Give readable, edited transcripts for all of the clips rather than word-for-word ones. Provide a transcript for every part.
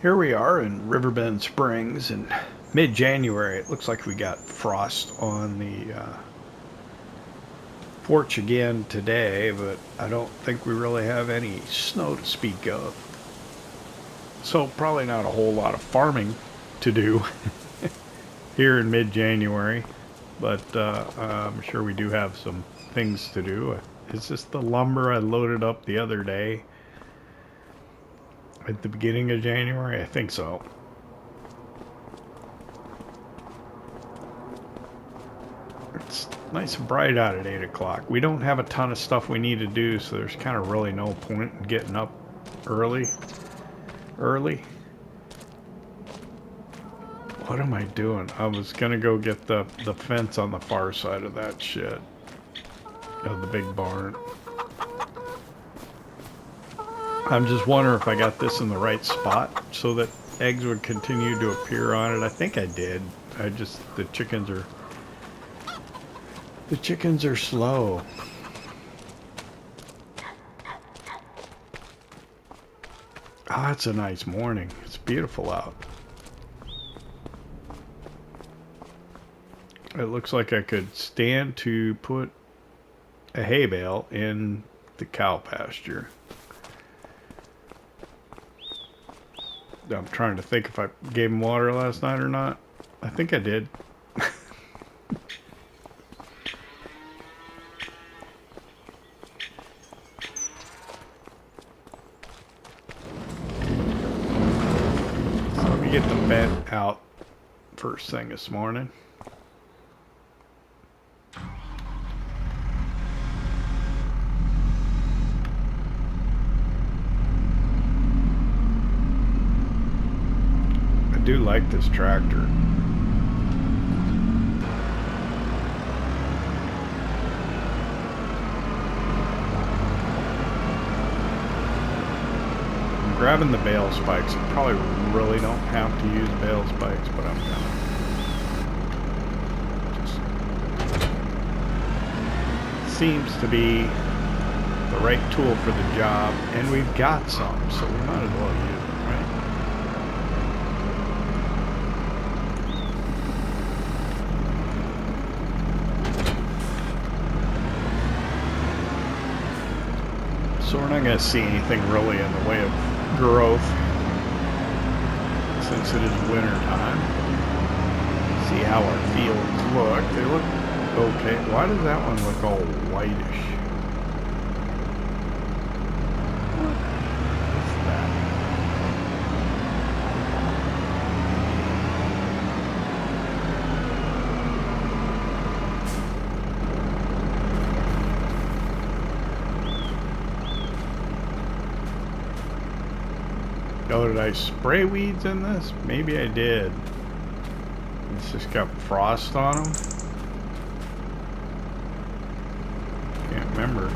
Here we are in Riverbend Springs in mid-January. It looks like we got frost on the porch again today, but I don't think we really have any snow to speak of. So probably not a whole lot of farming to do here in mid-January, but I'm sure we do have some things to do. Is this the lumber I loaded up the other day? At the beginning of January? I think so. It's nice and bright out at 8 o'clock. We don't have a ton of stuff we need to do, so there's kind of really no point in getting up early. What am I doing? I was gonna go get the fence on the far side of that shed. Of the big barn. I'm just wondering if I got this in the right spot so that eggs would continue to appear on it. I think I did. The chickens are slow. Ah, it's a nice morning. It's beautiful out. It looks like I could stand to put a hay bale in the cow pasture. I'm trying to think if I gave him water last night or not. I think I did. So let me get the bed out first thing this morning. I do like this tractor. I'm grabbing the bale spikes. I probably really don't have to use bale spikes, but I'm gonna. Just seems to be the right tool for the job, and we've got some, so we might as well use it, right? So we're not going to see anything really in the way of growth since it is winter time. See how our fields look. They look okay. Why does that one look all whitish? What is that? Oh, did I spray weeds in this? Maybe I did. It's just got frost on them. Can't remember.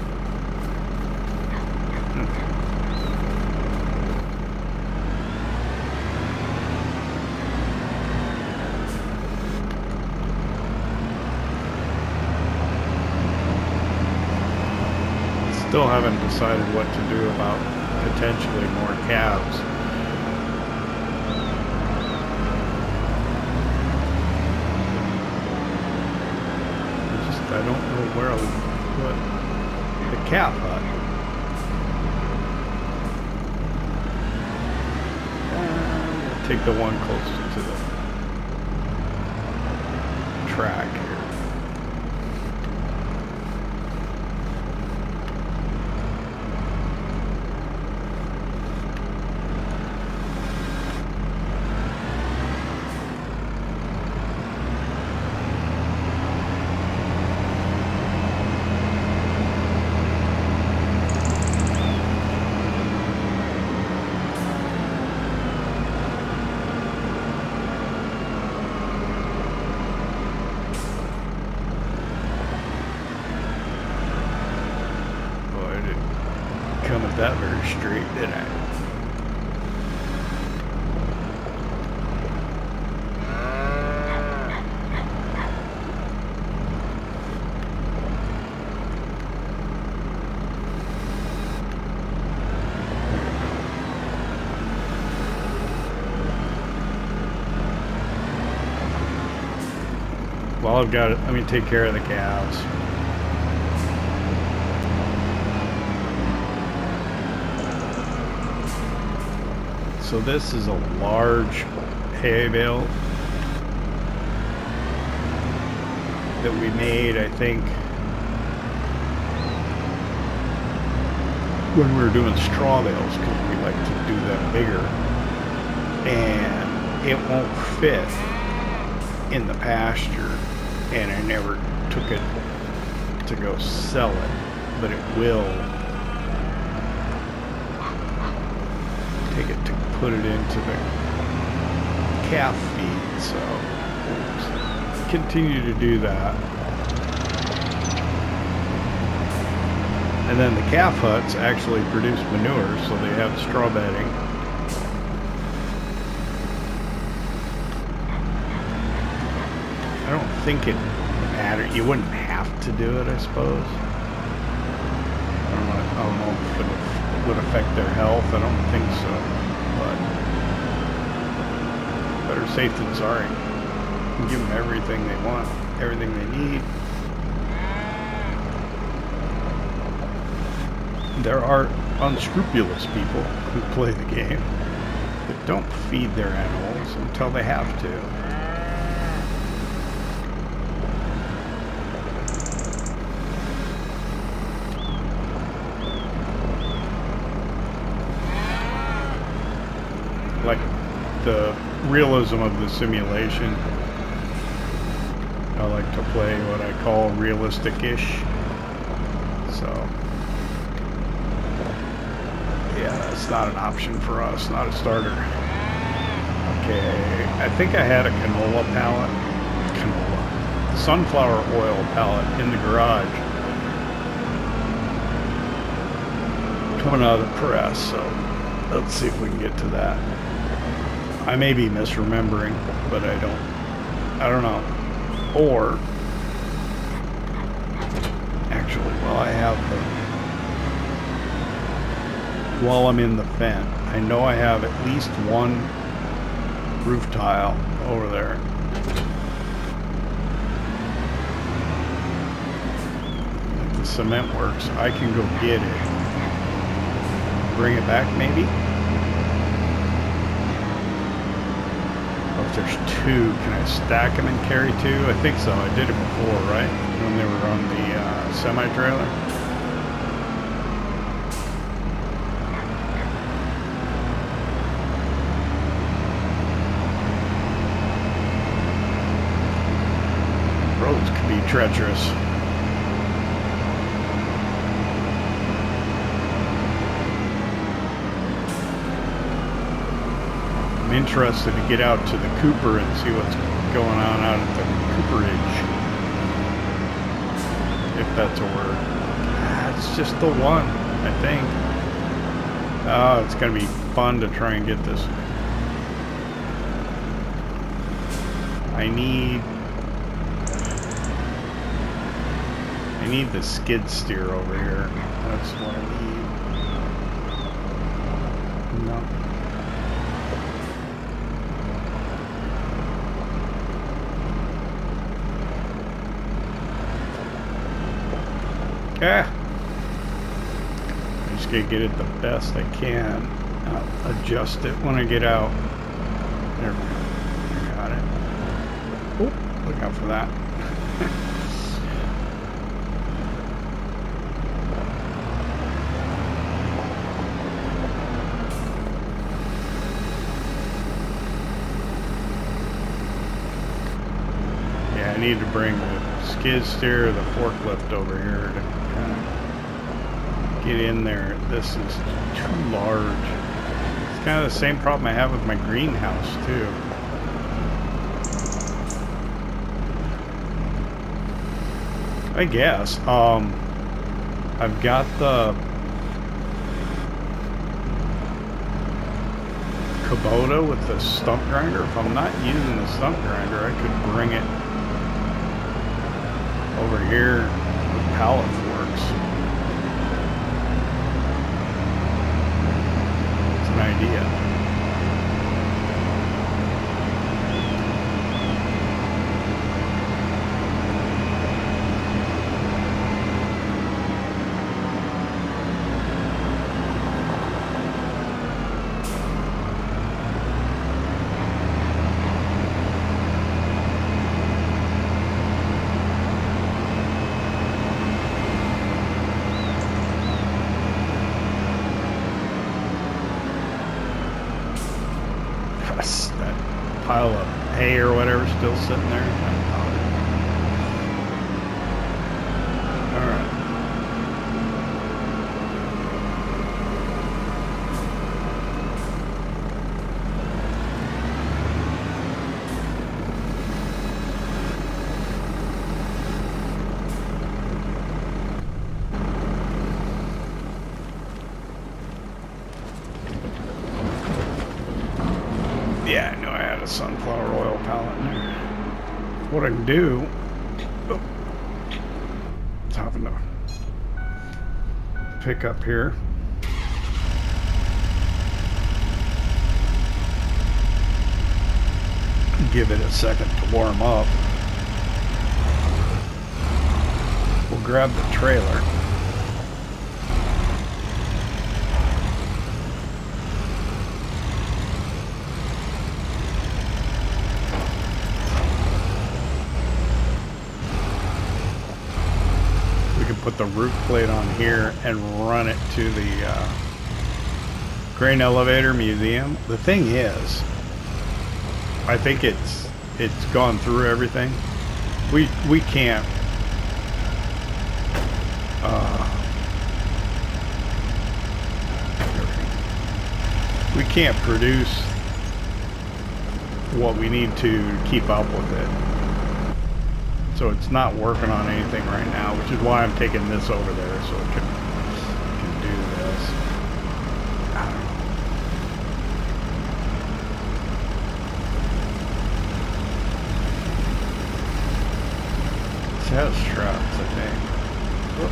Still haven't decided what to do about potentially more calves. I don't know where I'll put the calf hut. I'll take the one closest to the track here. Come at that very straight, did I? while I've got it, let me take care of the calves. So this is a large hay bale that we made, I think, when we were doing straw bales, because we like to do them bigger, and it won't fit in the pasture, and I never took it to go sell it, but it will take it to put it into the calf feed, so we'll continue to do that. And then the calf huts actually produce manure, so they have straw bedding. I don't think it matters. You wouldn't have to do it, I suppose. I don't know if it would affect their health. I don't think so. But better safe than sorry. Give them everything they want, everything they need. There are unscrupulous people who play the game that don't feed their animals until they have to. Like the realism of the simulation, I like to play what I call realistic-ish. So yeah, that's not an option for us, not a starter. Okay, I think I had a sunflower oil pallet in the garage coming out of the press, so let's see if we can get to that. I may be misremembering, but I don't know. Or actually, while I'm in the vent, I know I have at least one roof tile over there. If the cement works, I can go get it. Bring it back, maybe? Oh, if there's two, can I stack them and carry two? I think so. I did it before, right? When they were on the semi-trailer. Roads can be treacherous. I'm interested to get out to the Cooper and see what's going on out at the cooperage. If that's a word. It's just the one, I think. Oh, it's going to be fun to try and get this. I need the skid steer over here. That's what I need. No. Yeah. I just gotta get it the best I can. I'll adjust it when I get out. There we go. I got it. Oh, look out for that. I need to bring the skid steer or the forklift over here to kind of get in there. This is too large. It's kind of the same problem I have with my greenhouse too. I guess. I've got the Kubota with the stump grinder. If I'm not using the stump grinder, I could bring it over here with pallet forks. It's an idea. hay or whatever still sitting there. Alright. Yeah, I know I had a sunflower oil pallet in there. What I can do, it's having to pick up here. Give it a second to warm up. We'll grab the trailer. Put the roof plate on here and run it to the grain elevator museum. The thing is, I think it's gone through everything. We can't we can't produce what we need to keep up with it. So it's not working on anything right now, which is why I'm taking this over there so it can do this. I don't know. It has straps, I think. Whoop.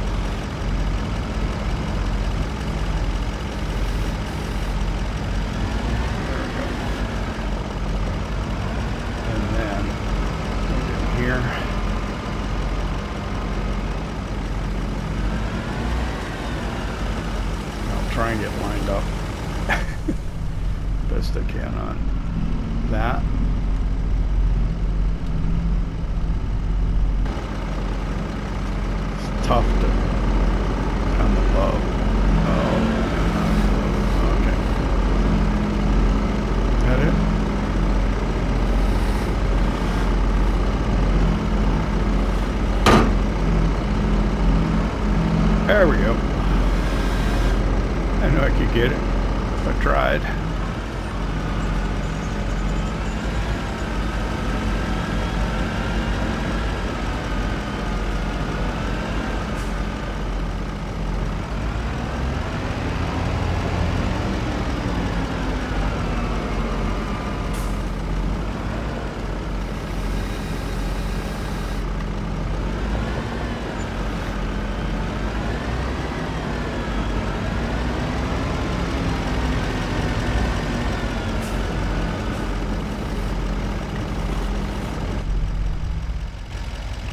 There we go. And then put it in here. Try and get lined up best I can on that. It's tough to come above. Oh, okay. Is that it? There we go. I know I could get it if I tried.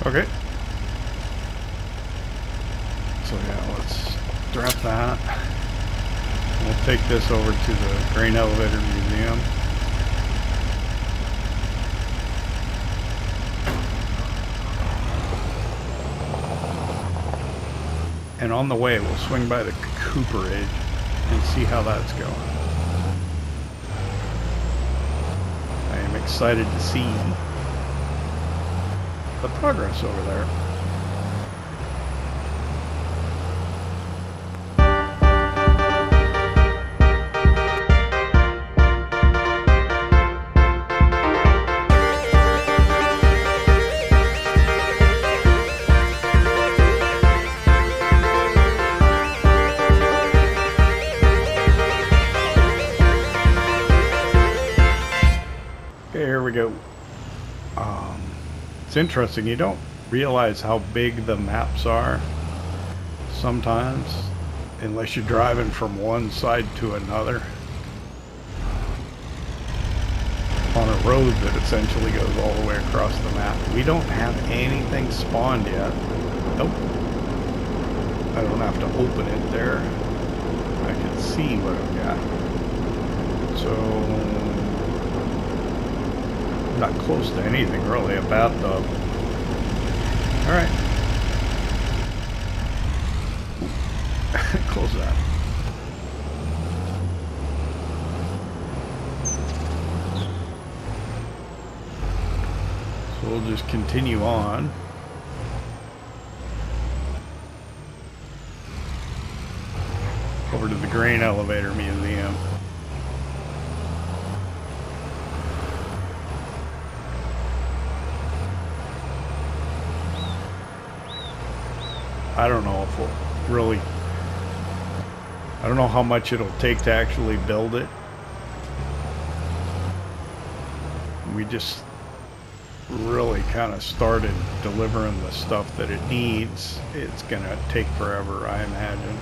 Okay. So yeah, let's drop that. We'll take this over to the grain elevator museum. And on the way, we'll swing by the cooperage and see how that's going. I am excited to see the progress over there. Okay, here we go. It's interesting, you don't realize how big the maps are sometimes unless you're driving from one side to another on a road that essentially goes all the way across the map. We don't have anything spawned yet. Nope. I don't have to open it there. I can see what I've got. So not close to anything really, a bathtub. Alright. Close that. just continue on. Over to the Grain Elevator Museum. I don't know if we'll really... I don't know how much it'll take to actually build it. We just really kind of started delivering the stuff that it needs. It's gonna take forever, I imagine.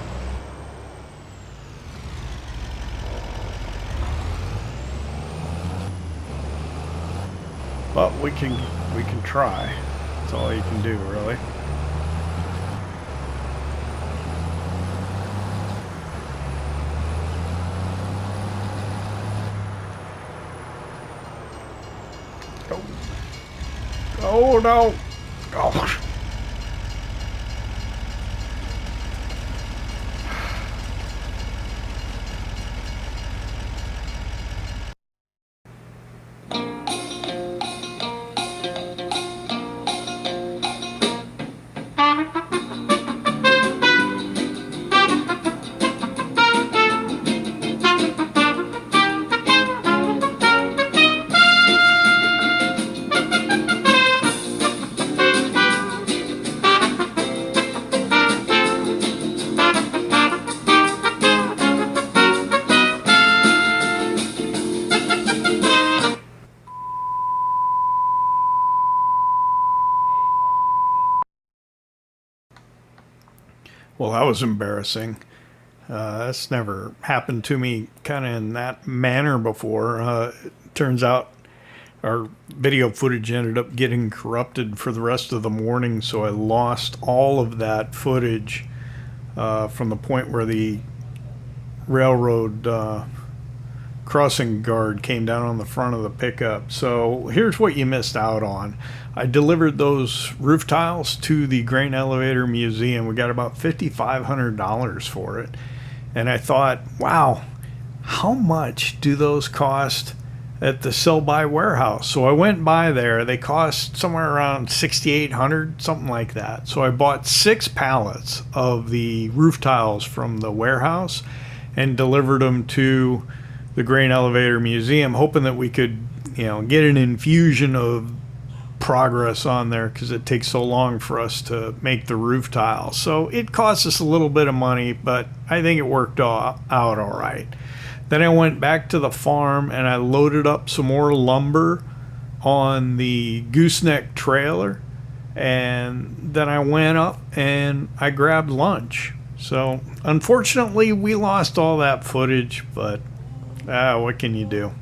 But we can try. That's all you can do, really. Oh no! Oh. Well, that was embarrassing. That's never happened to me kind of in that manner before. Turns out our video footage ended up getting corrupted for the rest of the morning, so I lost all of that footage from the point where the railroad crossing guard came down on the front of the pickup. So here's what you missed out on. I delivered those roof tiles to the Grain Elevator Museum. We got about $5,500 for it. And I thought, wow, how much do those cost at the sell-by warehouse? So I went by there. They cost somewhere around $6,800, something like that. So I bought 6 pallets of the roof tiles from the warehouse and delivered them to the Grain Elevator Museum, hoping that we could, you know, get an infusion of progress on there because it takes so long for us to make the roof tiles. So it cost us a little bit of money, but I think it worked out all right. Then I went back to the farm and I loaded up some more lumber on the gooseneck trailer, and then I went up and I grabbed lunch. So unfortunately we lost all that footage, but what can you do?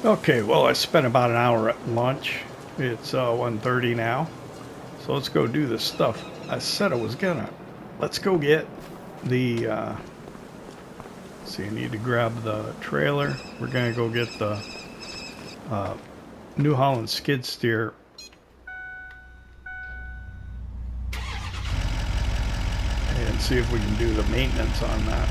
Okay, well, I spent about an hour at lunch. It's 1:30 now. So let's go do the stuff I said I was gonna. Let's go get the, see, I need to grab the trailer. We're gonna go get the New Holland skid steer. And see if we can do the maintenance on that.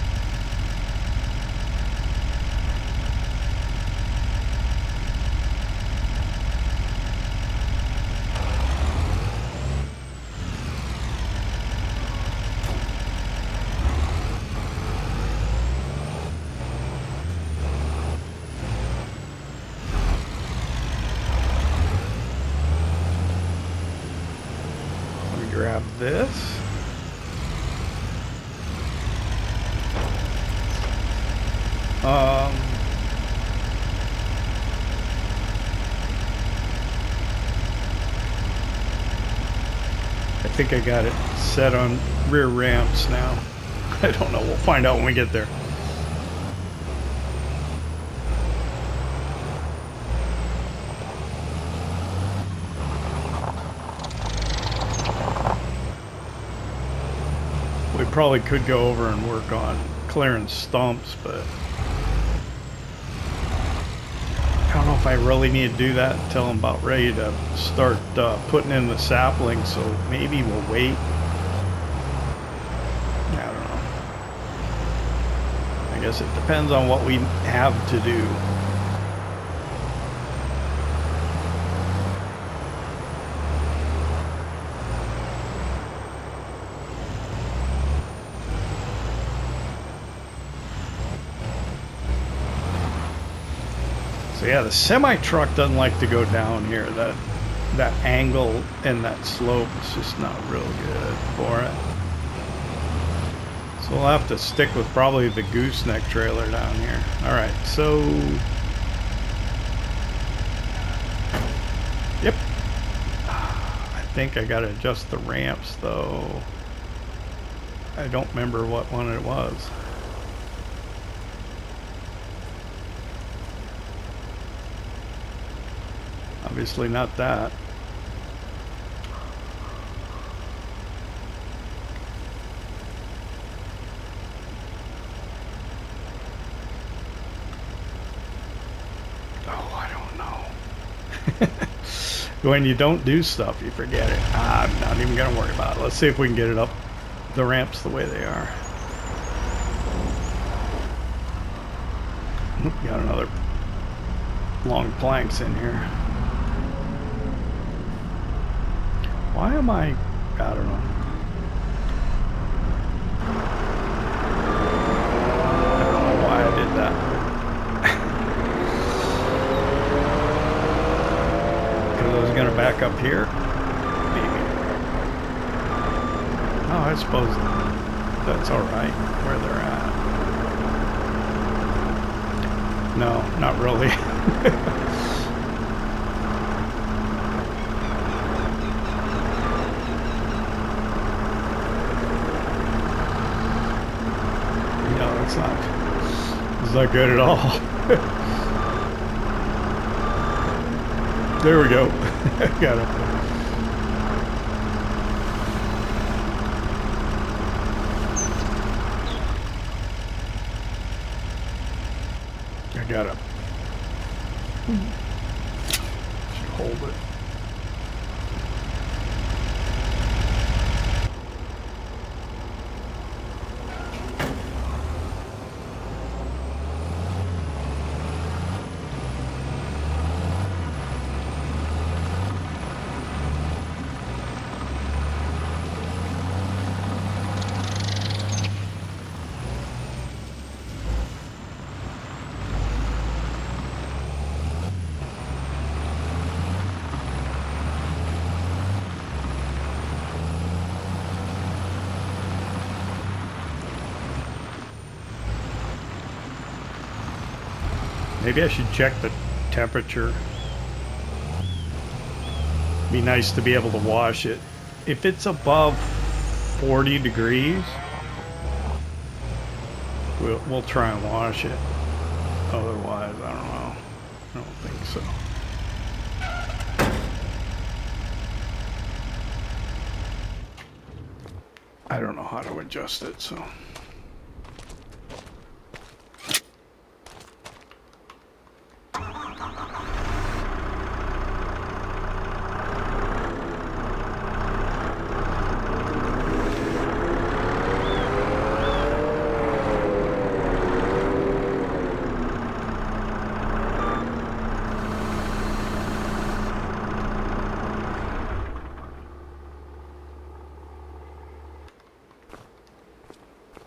Grab this. I think I got it set on rear ramps now. I don't know. We'll find out when we get there. We probably could go over and work on clearing stumps, but I don't know if I really need to do that until I'm about ready to start putting in the sapling, so maybe we'll wait. I don't know. I I guess it depends on what we have to do. So yeah, the semi-truck doesn't like to go down here. That angle and that slope is just not real good for it. So we'll have to stick with probably the gooseneck trailer down here. Alright, so... Yep. I think I gotta adjust the ramps though. I don't remember what one it was. Obviously not that. Oh, I don't know. When you don't do stuff, you forget it. I'm not even going to worry about it. Let's see if we can get it up the ramps the way they are. Got another long planks in here. Why am I don't know. I don't know why I did that. Because I was going to back up here. Maybe. Oh, I suppose that's alright where they're at. No, not really. It's not good at all. There we go. Got it. I got it. Should hold it. Maybe I should check the temperature. Be nice to be able to wash it. If it's above 40 degrees, we'll try and wash it. Otherwise, I don't know. I don't think so. I don't know how to adjust it, so.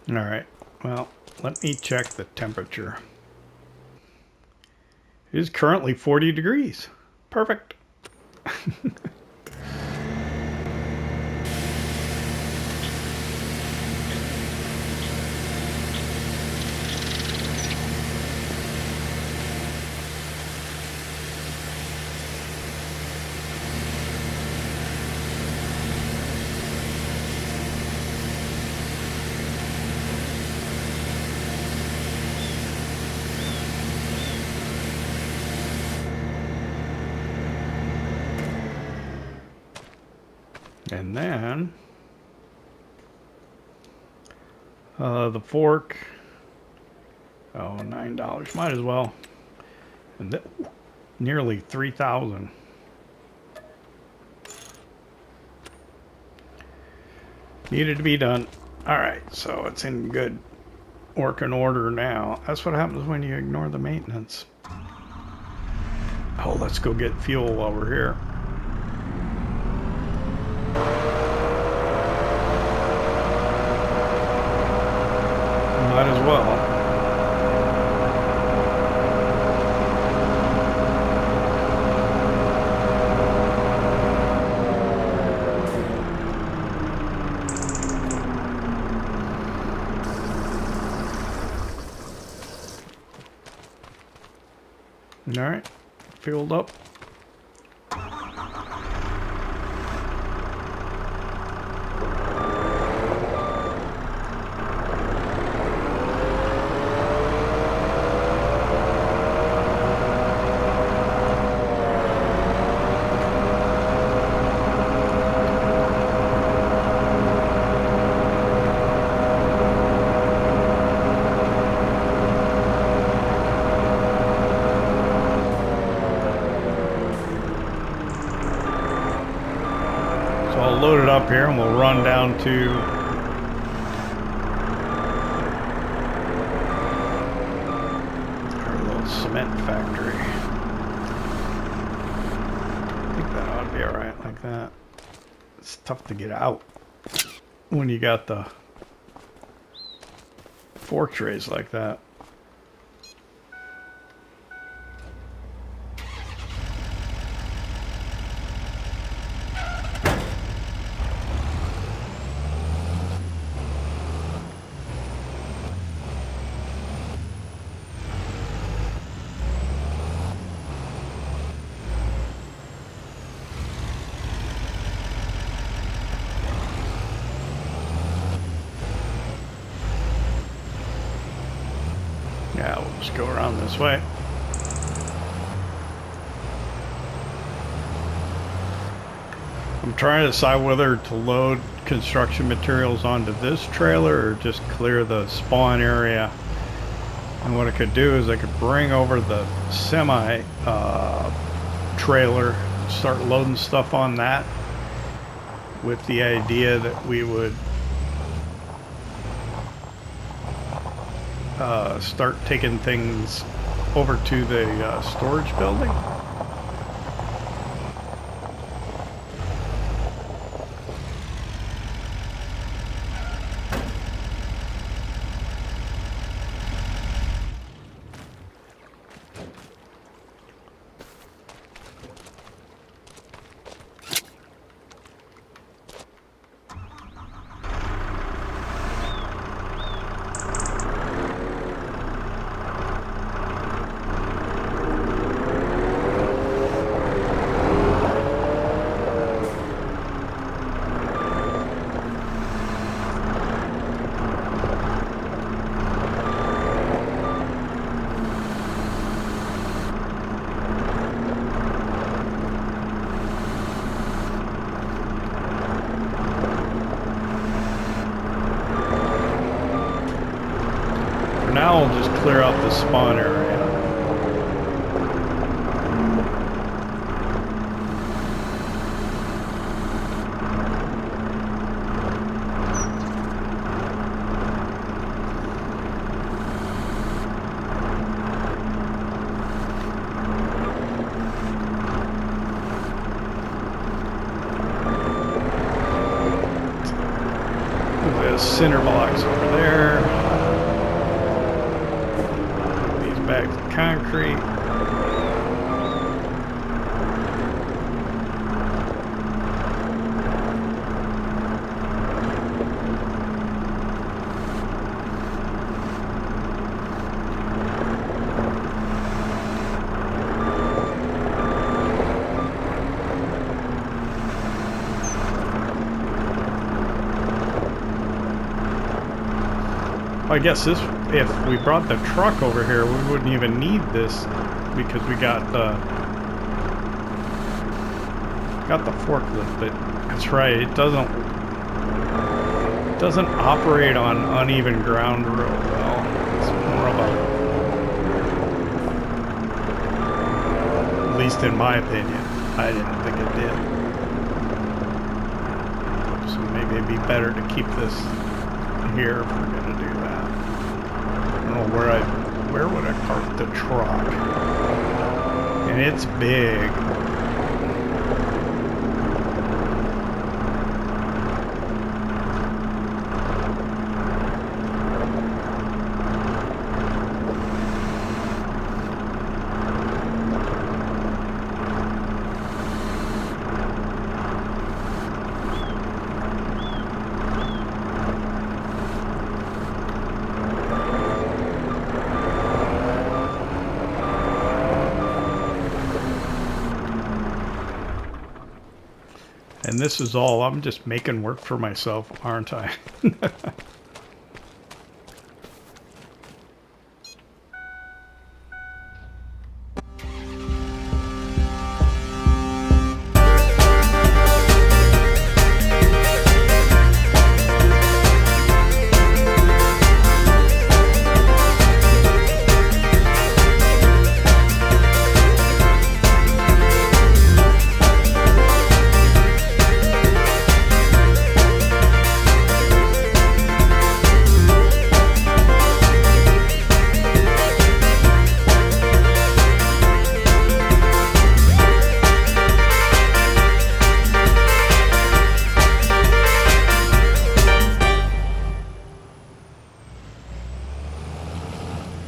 All right, well, let me check the temperature. It is currently 40 degrees. Perfect. And then the fork, oh, $9, might as well. And nearly 3,000. Needed to be done. All right, so it's in good working order now. That's what happens when you ignore the maintenance. Oh, let's go get fuel while we're here. Might as well. All right, fueled up. Load it up here and we'll run down to our little cement factory. I think that ought to be alright like that. It's tough to get out when you got the fork trays like that. Yeah, we'll just go around this way. I'm trying to decide whether to load construction materials onto this trailer or just clear the spawn area. And what I could do is I could bring over the semi trailer, start loading stuff on that with the idea that we would start taking things over to the storage building. Now we'll just clear out the spawn area. The cinder blocks over there. Bags of concrete. I guess this, if we brought the truck over here, we wouldn't even need this because we got the forklift. But that's right, it doesn't operate on uneven ground real well. It's more of a, at least in my opinion, I didn't think it did. So maybe it'd be better to keep this here if we're gonna do that. don't know where would I park the truck? And it's big. And this is all, I'm just making work for myself, aren't I?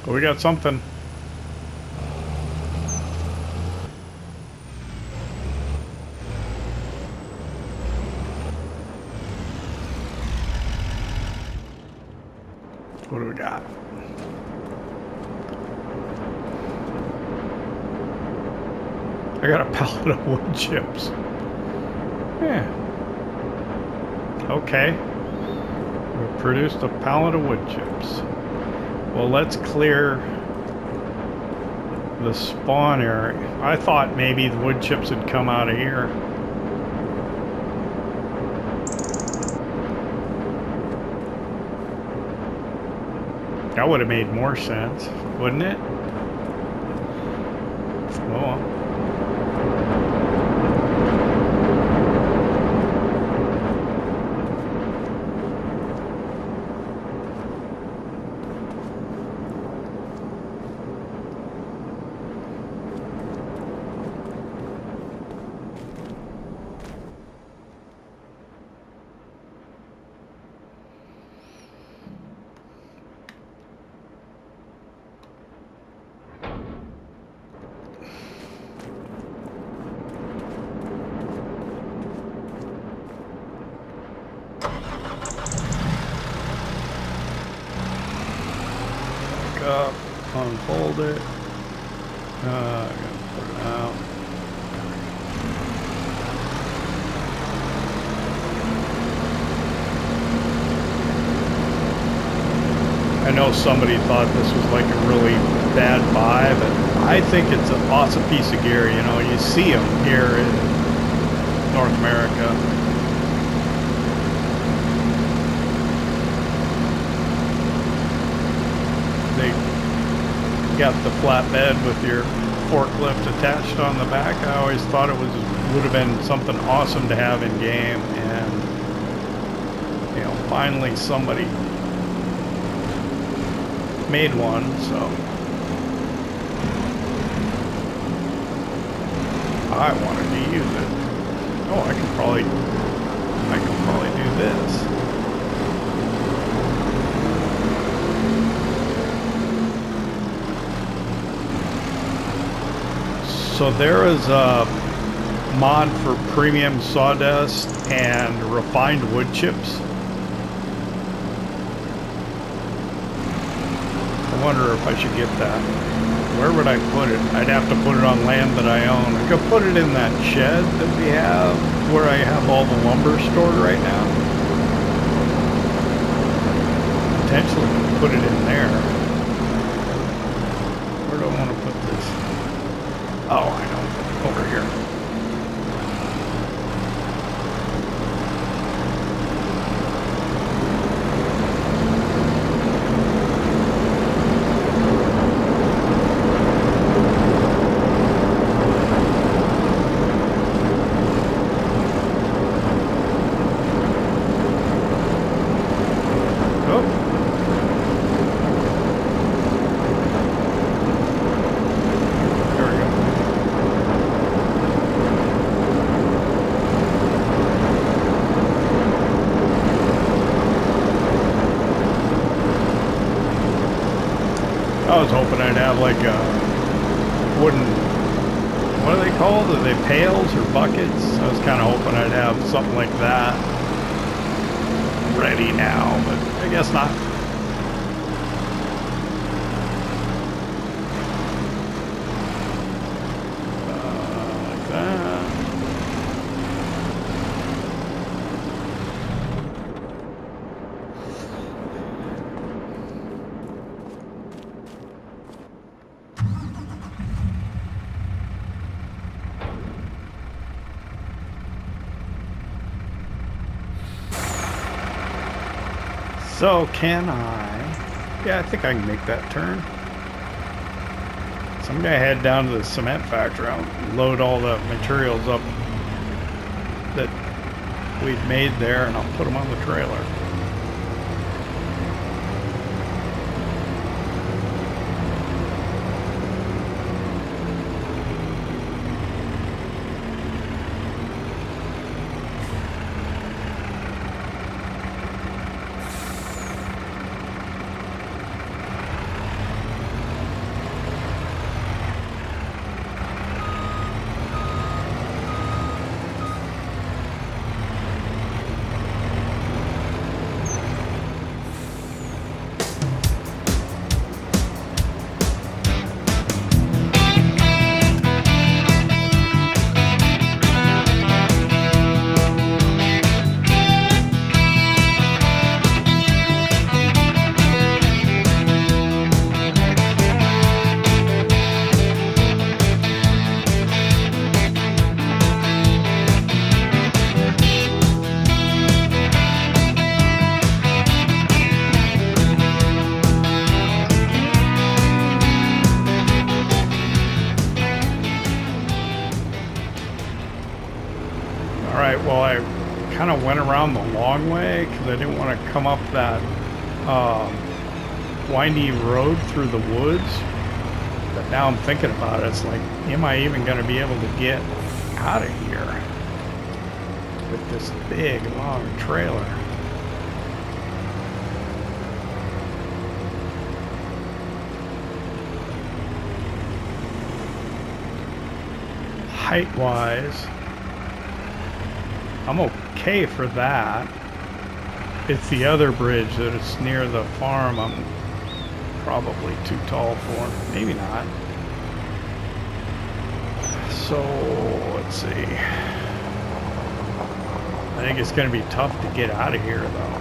We got something. What do we got? I got a pallet of wood chips. Yeah. Okay. We produced a pallet of wood chips. Well, let's clear the spawn area. I thought maybe the wood chips had come out of here. That would have made more sense, wouldn't it? Oh. Up, unfold it. I gotta put it out. I know somebody thought this was like a really bad buy, but I think it's an awesome piece of gear. You know, you see them here in North America. Got the flatbed with your forklift attached on the back. I always thought it would have been something awesome to have in game, and you know, finally somebody made one. So I wanted to use it. Oh, I can probably do this. So there is a mod for premium sawdust and refined wood chips. I wonder if I should get that. Where would I put it? I'd have to put it on land that I own. I could put it in that shed that we have where I have all the lumber stored right now. Potentially put it in there. Where do I want to put this? Oh, I know. Over here. have like a wooden, what are they called? Are they pails or buckets? I was kind of hoping I'd have something like that ready now, but I guess not. Like that. So can I? Yeah, I think I can make that turn. So I'm gonna head down to the cement factory. I'll load all the materials up that we've made there, and I'll put them on the trailer. Well, I kind of went around the long way because I didn't want to come up that windy road through the woods. But now I'm thinking about it, it's like, am I even going to be able to get out of here with this big, long trailer? Height-wise, I'm okay for that. It's the other bridge that is near the farm I'm probably too tall for. Maybe not. So, let's see. I think it's going to be tough to get out of here, though.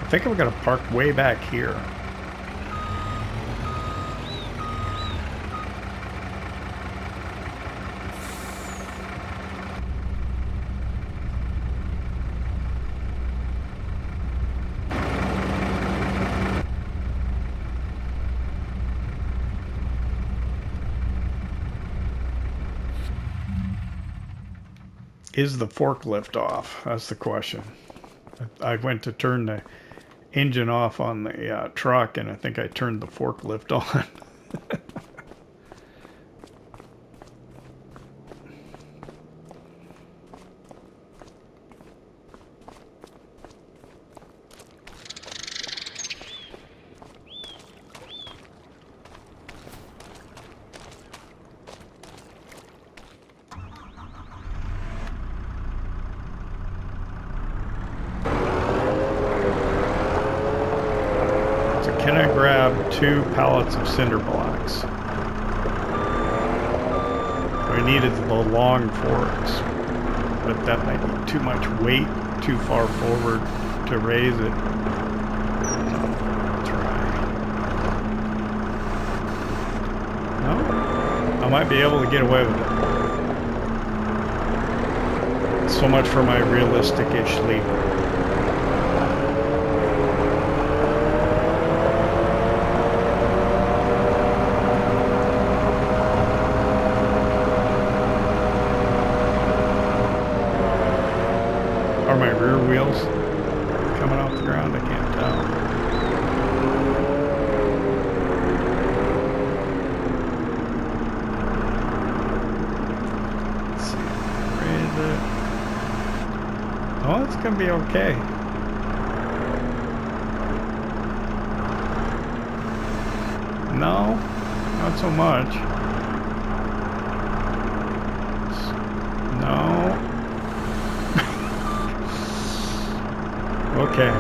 I think I'm going to park way back here. Is the forklift off? That's the question. I went to turn the engine off on the truck, and I think I turned the forklift on. Can I grab 2 pallets of cinder blocks? I needed the long forks, but that might be too much weight, too far forward to raise it. I'll try. No? I might be able to get away with it. So much for my realistic-ish leap. Are my rear wheels coming off the ground? I can't tell. Well, it's gonna be okay. No, not so much. No. Okay.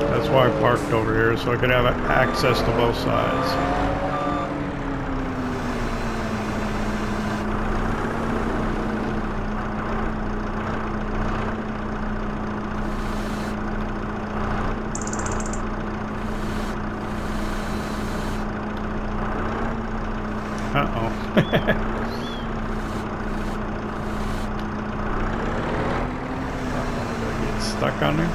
That's why I parked over here, so I could have access to both sides. Uh-oh. Did I get stuck on there?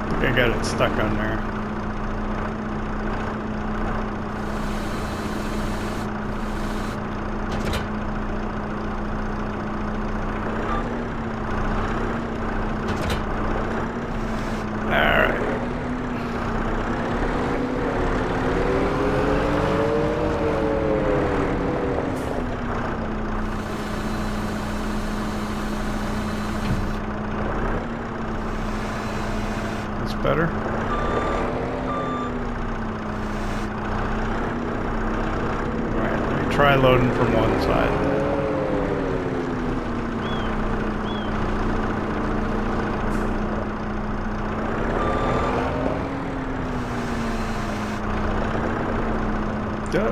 I think I got it stuck on there. Better. Alright, let me try loading from one side. Okay.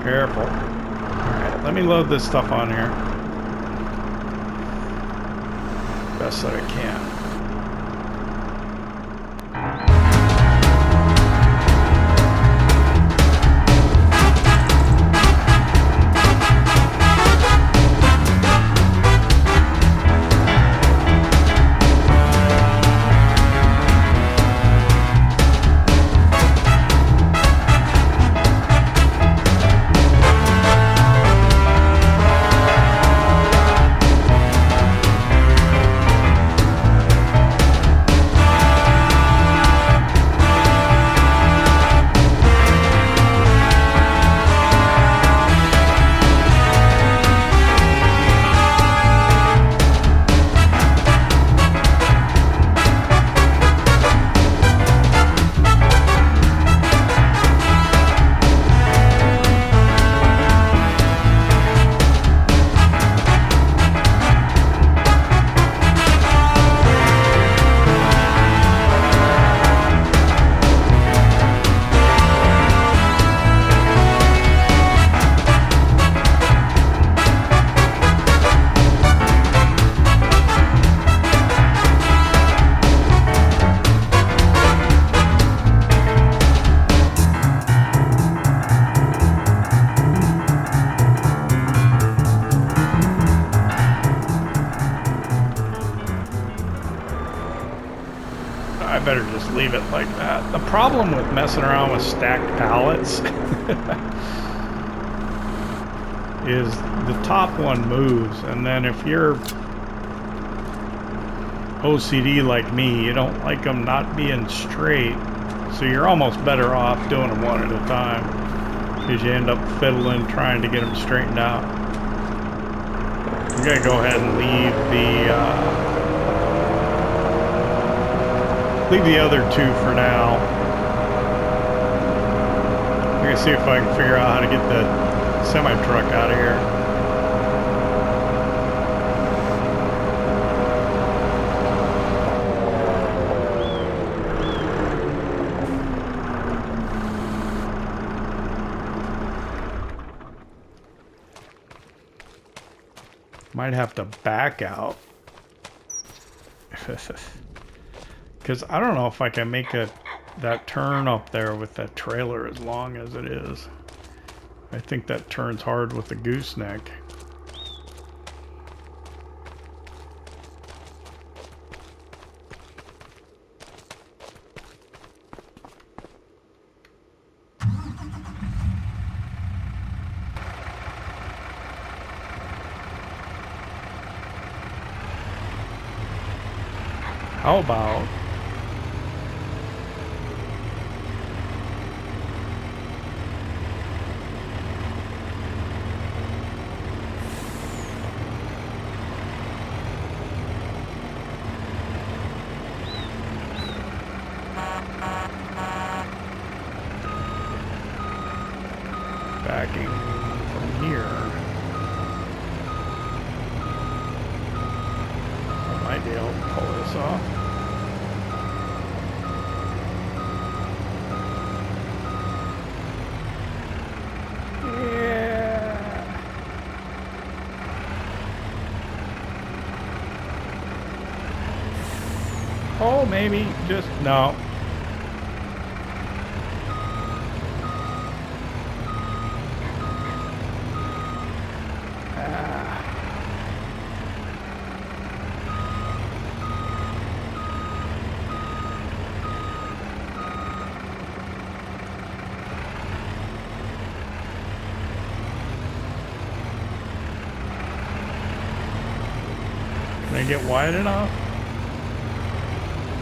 Careful. Alright, let me load this stuff on here. Best that I can. I better just leave it like that. The problem with messing around with stacked pallets is the top one moves, and then if you're OCD like me, you don't like them not being straight, so you're almost better off doing them one at a time, because you end up fiddling trying to get them straightened out. I'm gonna go ahead and leave the other two for now. I'm gonna see if I can figure out how to get the semi-truck out of here. Might have to back out. Because I don't know if I can make that turn up there with that trailer as long as it is. I think that turns hard with the gooseneck. How about backing from here? I might be able to pull this off. Yeah. Oh, maybe just no. Can I get wide enough?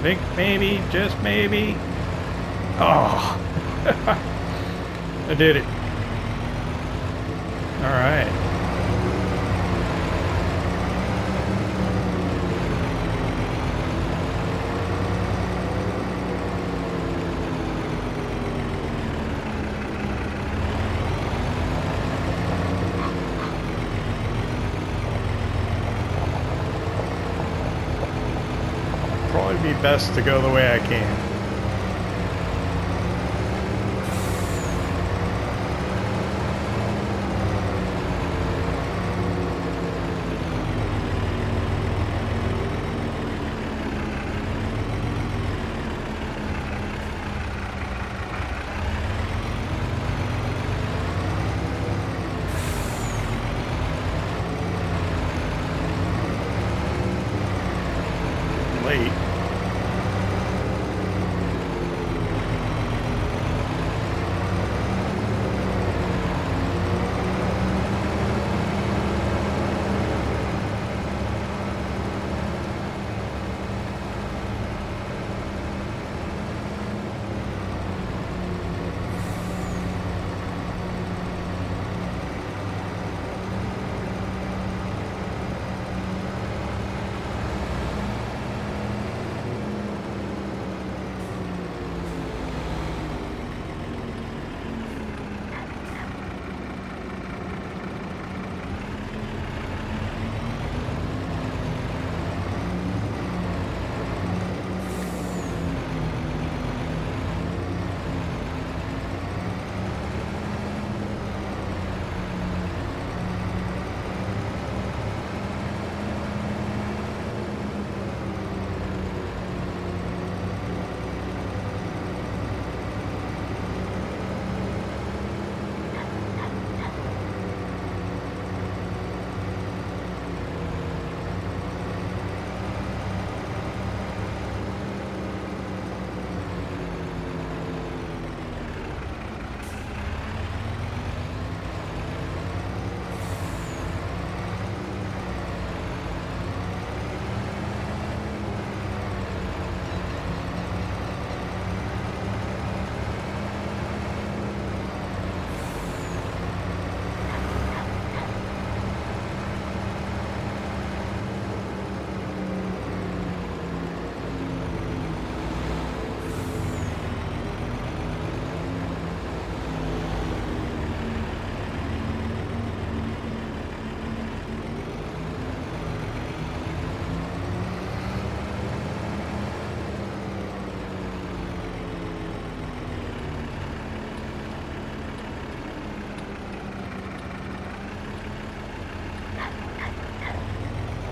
Think maybe, just maybe. Oh, I did it. All right. Probably be best to go the way I can. Late.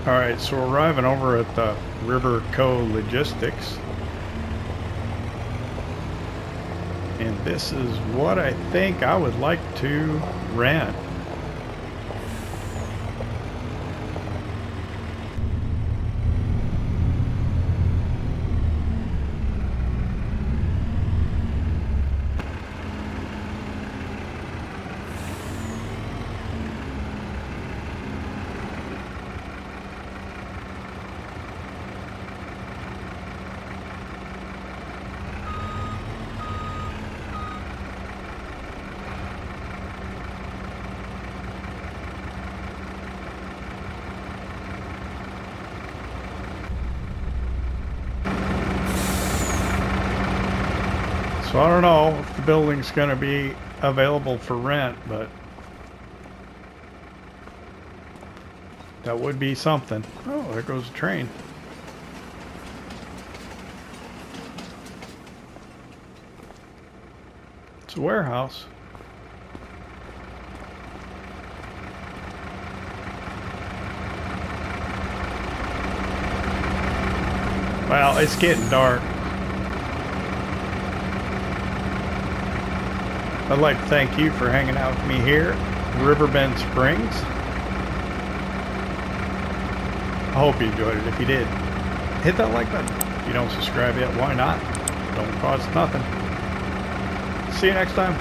All right, so we're arriving over at the River Co. Logistics. And this is what I think I would like to rent. So I don't know if the building's going to be available for rent, but that would be something. Oh, there goes the train. It's a warehouse. Well, it's getting dark. I'd like to thank you for hanging out with me here at Riverbend Springs. I hope you enjoyed it. If you did, hit that like button. If you don't subscribe yet, why not? Don't cost nothing. See you next time.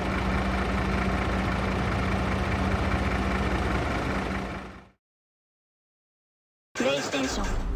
PlayStation